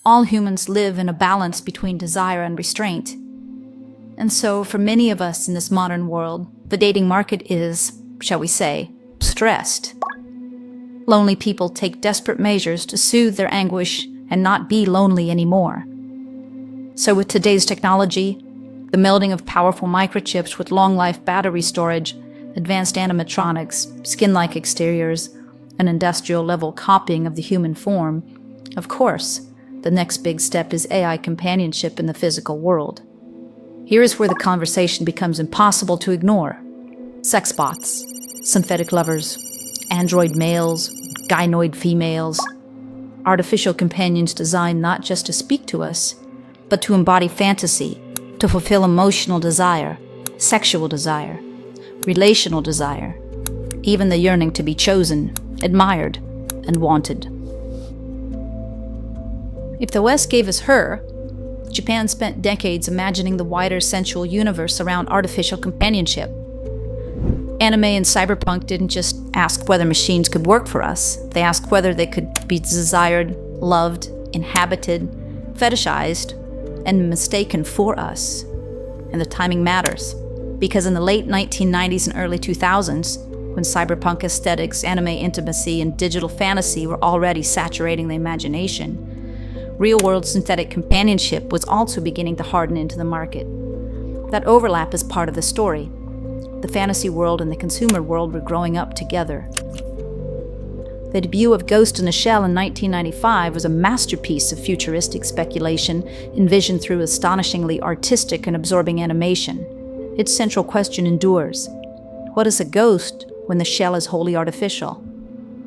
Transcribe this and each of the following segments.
all humans live in a balance between desire and restraint. And so, for many of us in this modern world, the dating market is, shall we say, stressed. Lonely people take desperate measures to soothe their anguish and not be lonely anymore. So with today's technology, the melding of powerful microchips with long-life battery storage, advanced animatronics, skin-like exteriors, and industrial-level copying of the human form, of course, the next big step is AI companionship in the physical world. Here is where the conversation becomes impossible to ignore. Sexbots, synthetic lovers, android males, gynoid females, artificial companions designed not just to speak to us, but to embody fantasy, to fulfill emotional desire, sexual desire, relational desire, even the yearning to be chosen, admired, and wanted. If the West gave us her, Japan spent decades imagining the wider sensual universe around artificial companionship. Anime and cyberpunk didn't just ask whether machines could work for us, they asked whether they could be desired, loved, inhabited, fetishized, and mistaken for us. And the timing matters, because in the late 1990s and early 2000s, when cyberpunk aesthetics, anime intimacy, and digital fantasy were already saturating the imagination, real-world synthetic companionship was also beginning to harden into the market. That overlap is part of the story. The fantasy world and the consumer world were growing up together. The debut of Ghost in the Shell in 1995 was a masterpiece of futuristic speculation envisioned through astonishingly artistic and absorbing animation. Its central question endures. What is a ghost when the shell is wholly artificial?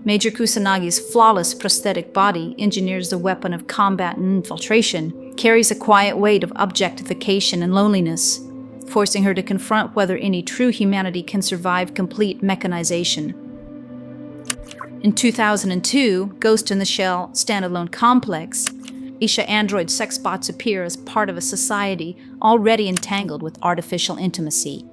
Major Kusanagi's flawless prosthetic body engineers the weapon of combat and infiltration, carries a quiet weight of objectification and loneliness, forcing her to confront whether any true humanity can survive complete mechanization. In 2002, Ghost in the Shell Standalone Complex, Isha android sexbots appear as part of a society already entangled with artificial intimacy,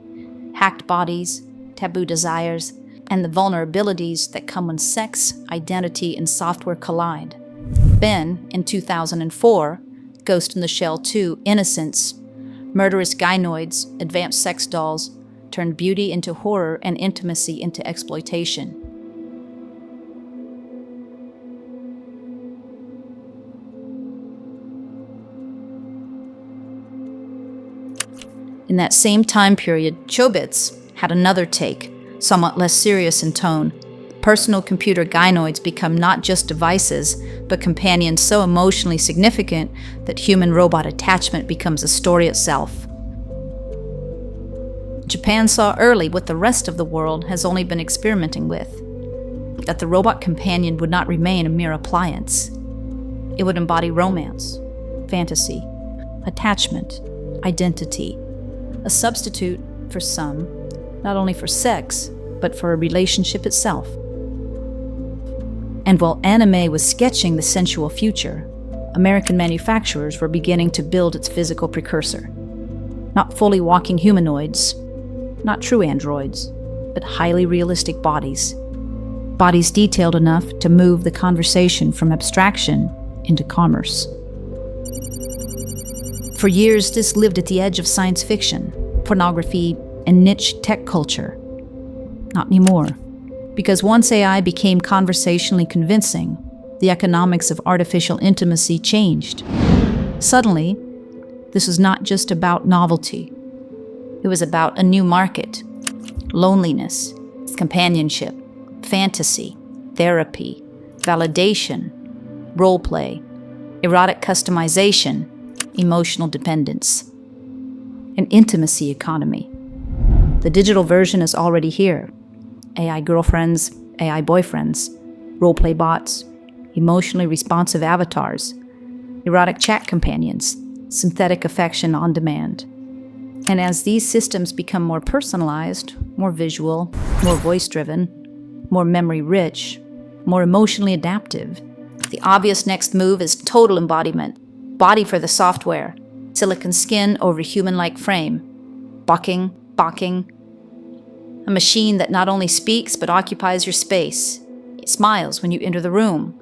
hacked bodies, taboo desires, and the vulnerabilities that come when sex, identity, and software collide. Then, in 2004, Ghost in the Shell 2 Innocence, murderous gynoids, advanced sex dolls, turned beauty into horror and intimacy into exploitation. In that same time period, Chobits had another take, somewhat less serious in tone. Personal computer gynoids become not just devices, but companions so emotionally significant that human-robot attachment becomes a story itself. Japan saw early what the rest of the world has only been experimenting with, that the robot companion would not remain a mere appliance. It would embody romance, fantasy, attachment, identity, a substitute for some, not only for sex, but for a relationship itself. And while anime was sketching the sensual future, American manufacturers were beginning to build its physical precursor. Not fully walking humanoids, not true androids, but highly realistic bodies. Bodies detailed enough to move the conversation from abstraction into commerce. For years, this lived at the edge of science fiction, pornography, and niche tech culture. Not anymore. Because once AI became conversationally convincing, the economics of artificial intimacy changed. Suddenly, this was not just about novelty. It was about a new market. Loneliness, companionship, fantasy, therapy, validation, roleplay, erotic customization, emotional dependence. An intimacy economy. The digital version is already here. AI girlfriends, AI boyfriends, roleplay bots, emotionally responsive avatars, erotic chat companions, synthetic affection on demand. And as these systems become more personalized, more visual, more voice-driven, more memory-rich, more emotionally adaptive, the obvious next move is total embodiment. Body for the software, silicone skin over human-like frame, balking, a machine that not only speaks but occupies your space. It smiles when you enter the room,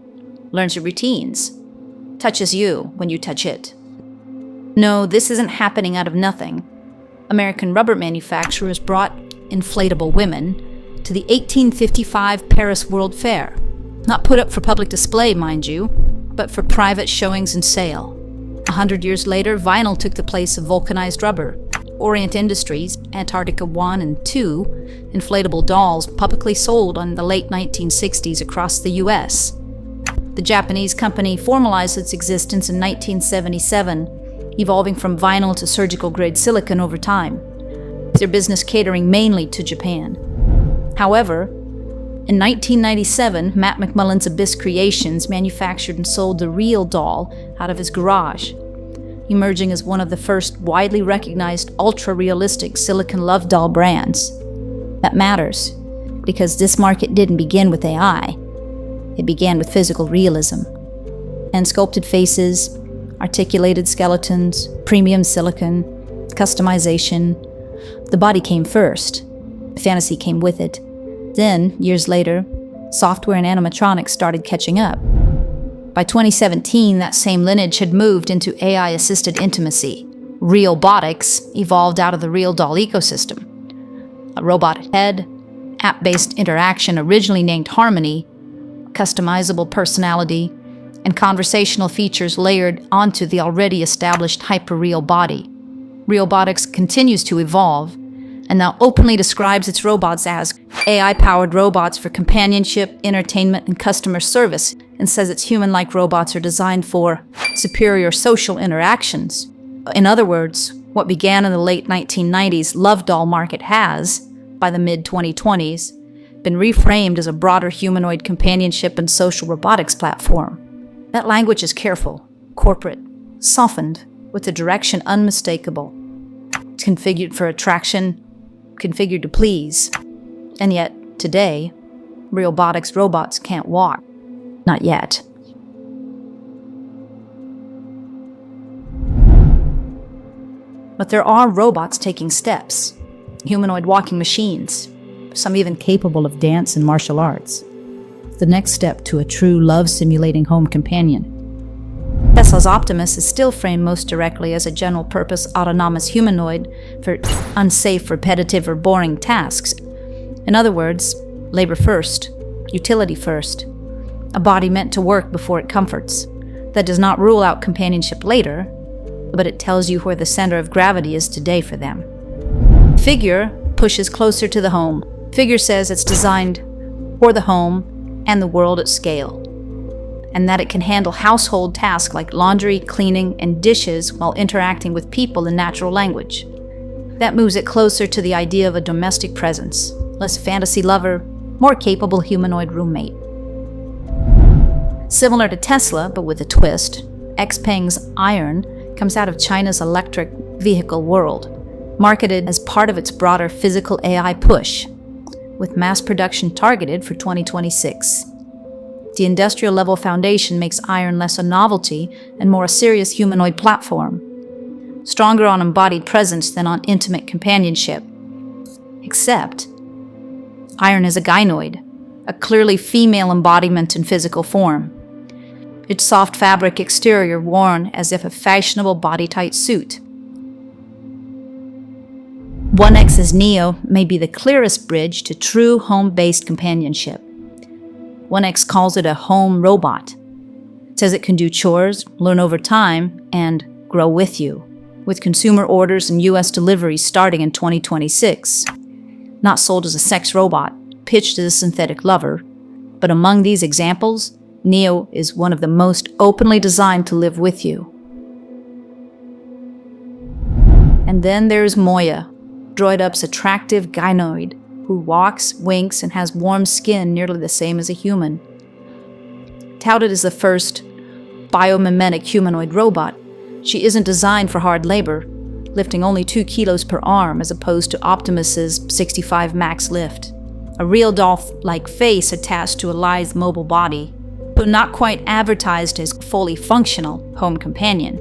learns your routines, touches you when you touch it. No, this isn't happening out of nothing. American rubber manufacturers brought inflatable women to the 1855 Paris World Fair. Not put up for public display, mind you, but for private showings and sale. 100 years later, vinyl took the place of vulcanized rubber. Orient Industries, Antarctica 1 and 2, inflatable dolls publicly sold in the late 1960s across the U.S. The Japanese company formalized its existence in 1977, evolving from vinyl to surgical-grade silicone over time, their business catering mainly to Japan. However, in 1997, Matt McMullen's Abyss Creations manufactured and sold the RealDoll out of his garage, emerging as one of the first widely recognized ultra-realistic silicone love doll brands. That matters, because this market didn't begin with AI. It began with physical realism. And sculpted faces, articulated skeletons, premium silicone, customization. The body came first. Fantasy came with it. Then, years later, software and animatronics started catching up. By 2017, that same lineage had moved into AI-assisted intimacy. Realbotix evolved out of the RealDoll ecosystem. A robot head, app-based interaction originally named Harmony, customizable personality, and conversational features layered onto the already established hyperreal body. Realbotix continues to evolve, and now openly describes its robots as AI-powered robots for companionship, entertainment, and customer service, and says its human-like robots are designed for superior social interactions. In other words, what began in the late 1990s love doll market has, by the mid-2020s, been reframed as a broader humanoid companionship and social robotics platform. That language is careful, corporate, softened, with a direction unmistakable. Configured for attraction, configured to please. And yet, today, Realbotix robots can't walk. Not yet. But there are robots taking steps. Humanoid walking machines, some even capable of dance and martial arts. The next step to a true love-simulating home companion. Tesla's Optimus is still framed most directly as a general-purpose autonomous humanoid for unsafe, repetitive, or boring tasks. In other words, labor first, utility first. A body meant to work before it comforts. That does not rule out companionship later, but it tells you where the center of gravity is today for them. Figure pushes closer to the home. Figure says it's designed for the home and the world at scale, and that it can handle household tasks like laundry, cleaning, and dishes while interacting with people in natural language. That moves it closer to the idea of a domestic presence, less fantasy lover, more capable humanoid roommate. Similar to Tesla, but with a twist, XPeng's Iron comes out of China's electric vehicle world, marketed as part of its broader physical AI push, with mass production targeted for 2026. The industrial-level foundation makes Iron less a novelty and more a serious humanoid platform, stronger on embodied presence than on intimate companionship. Except, Iron is a gynoid, a clearly female embodiment in physical form. Its soft fabric exterior worn as if a fashionable body-tight suit. 1X's Neo may be the clearest bridge to true home-based companionship. 1X calls it a home robot. It says it can do chores, learn over time, and grow with you, with consumer orders and US deliveries starting in 2026. Not sold as a sex robot, pitched as a synthetic lover, but among these examples, Neo is one of the most openly designed to live with you. And then there's Moya, DroidUp's attractive gynoid, who walks, winks, and has warm skin nearly the same as a human. Touted as the first biomimetic humanoid robot, she isn't designed for hard labor, lifting only 2 kilos per arm as opposed to Optimus's 65 max lift. A RealDoll-like face attached to a lithe mobile body, but not quite advertised as fully functional home companion.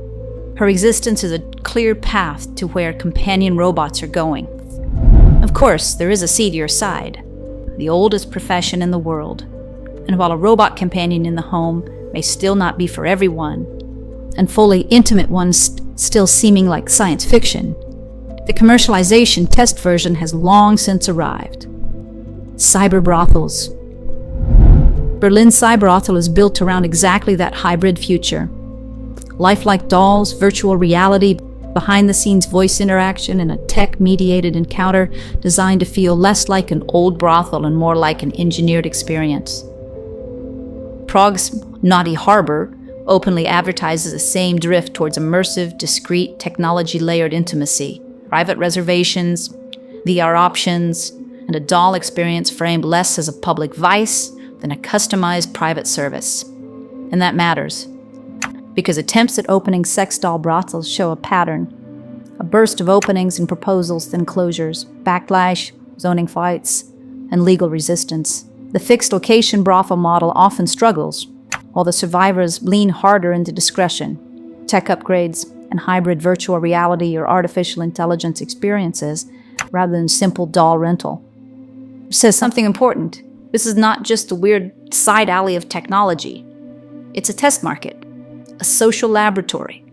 Her existence is a clear path to where companion robots are going. Of course, there is a seedier side, the oldest profession in the world. And while a robot companion in the home may still not be for everyone, and fully intimate ones still seeming like science fiction, the commercialization test version has long since arrived. Cyber brothels. Berlin's cyberbrothel is built around exactly that hybrid future. Lifelike dolls, virtual reality, behind-the-scenes voice interaction, and a tech-mediated encounter designed to feel less like an old brothel and more like an engineered experience. Prague's Naughty Harbor openly advertises the same drift towards immersive, discrete, technology-layered intimacy, private reservations, VR options, and a doll experience framed less as a public vice than a customized private service. And that matters, because attempts at opening sex doll brothels show a pattern. A burst of openings and proposals, then closures, backlash, zoning fights, and legal resistance. The fixed location brothel model often struggles, while the survivors lean harder into discretion, tech upgrades, and hybrid virtual reality or artificial intelligence experiences rather than simple doll rental. It says something important. This is not just a weird side alley of technology. It's a test market, a social laboratory,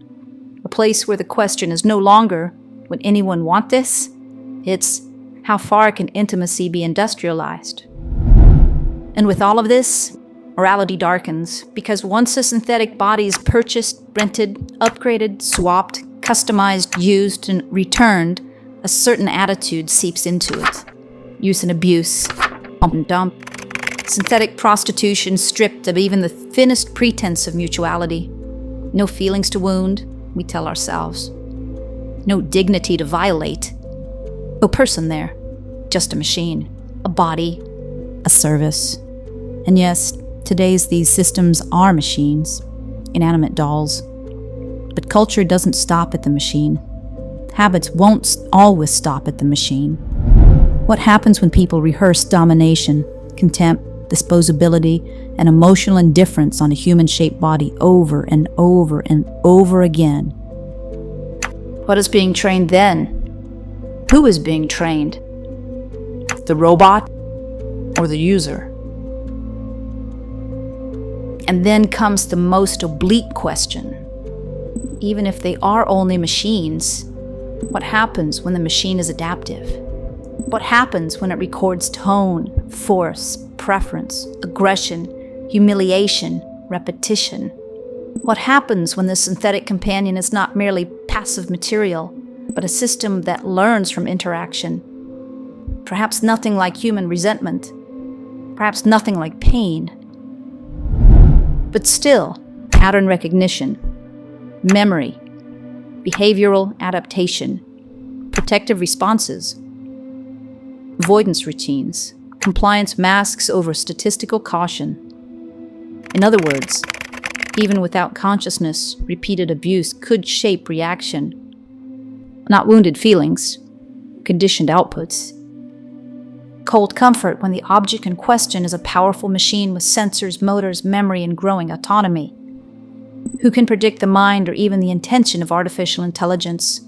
a place where the question is no longer, would anyone want this? It's, how far can intimacy be industrialized? And with all of this, morality darkens, because once a synthetic body is purchased, rented, upgraded, swapped, customized, used, and returned, a certain attitude seeps into it. Use and abuse, pump and dump, synthetic prostitution stripped of even the thinnest pretense of mutuality. No feelings to wound, we tell ourselves. No dignity to violate. No person there, just a machine, a body, a service. And yes, today's these systems are machines, inanimate dolls. But culture doesn't stop at the machine. Habits won't always stop at the machine. What happens when people rehearse domination, contempt, disposability, and emotional indifference on a human-shaped body over and over and over again? What is being trained then? Who is being trained? The robot or the user? And then comes the most oblique question. Even if they are only machines, what happens when the machine is adaptive? What happens when it records tone, force, preference, aggression, humiliation, repetition? What happens when the synthetic companion is not merely passive material, but a system that learns from interaction? Perhaps nothing like human resentment, perhaps nothing like pain. But still, pattern recognition, memory, behavioral adaptation, protective responses, avoidance routines, compliance masks over statistical caution. In other words, even without consciousness, repeated abuse could shape reaction. Not wounded feelings, conditioned outputs. Cold comfort when the object in question is a powerful machine with sensors, motors, memory, and growing autonomy. Who can predict the mind or even the intention of artificial intelligence?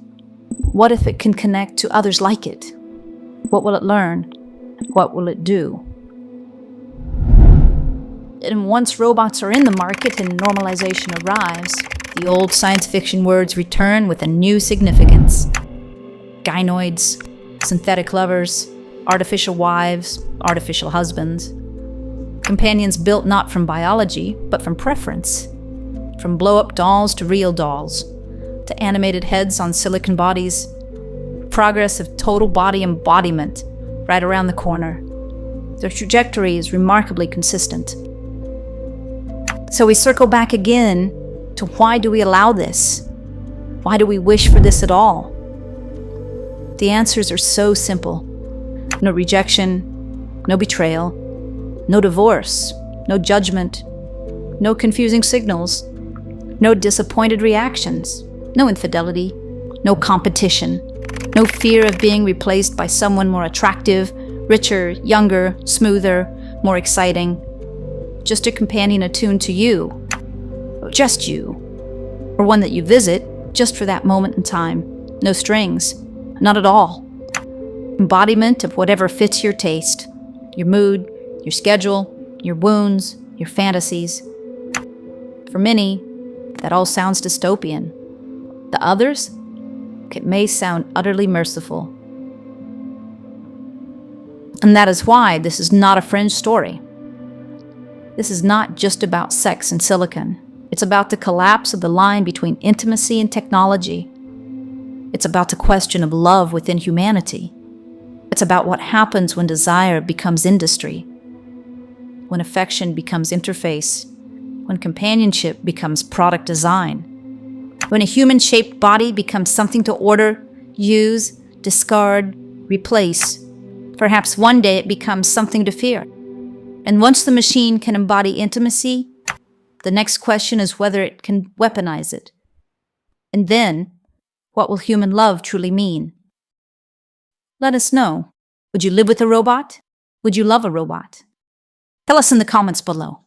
What if it can connect to others like it? What will it learn? What will it do? And once robots are in the market and normalization arrives, the old science fiction words return with a new significance. Gynoids, synthetic lovers, artificial wives, artificial husbands. Companions built not from biology, but from preference. From blow-up dolls to real dolls, to animated heads on silicone bodies. Progress of total body embodiment right around the corner. Their trajectory is remarkably consistent. So we circle back again to why do we allow this? Why do we wish for this at all? The answers are so simple. No rejection, no betrayal, no divorce, no judgment, no confusing signals, no disappointed reactions, no infidelity, no competition, no fear of being replaced by someone more attractive, richer, younger, smoother, more exciting. Just a companion attuned to you, just you, or one that you visit just for that moment in time. No strings, not at all. Embodiment of whatever fits your taste, your mood, your schedule, your wounds, your fantasies. For many, That all sounds dystopian. The others? It may sound utterly merciful. And that is why this is not a fringe story. This is not just about sex and silicone. It's about the collapse of the line between intimacy and technology. It's about the question of love within humanity. It's about what happens when desire becomes industry, when affection becomes interface, when companionship becomes product design, when a human-shaped body becomes something to order, use, discard, replace. Perhaps one day it becomes something to fear. And once the machine can embody intimacy, the next question is whether it can weaponize it. And then, what will human love truly mean? Let us know. Would you live with a robot? Would you love a robot? Tell us in the comments below.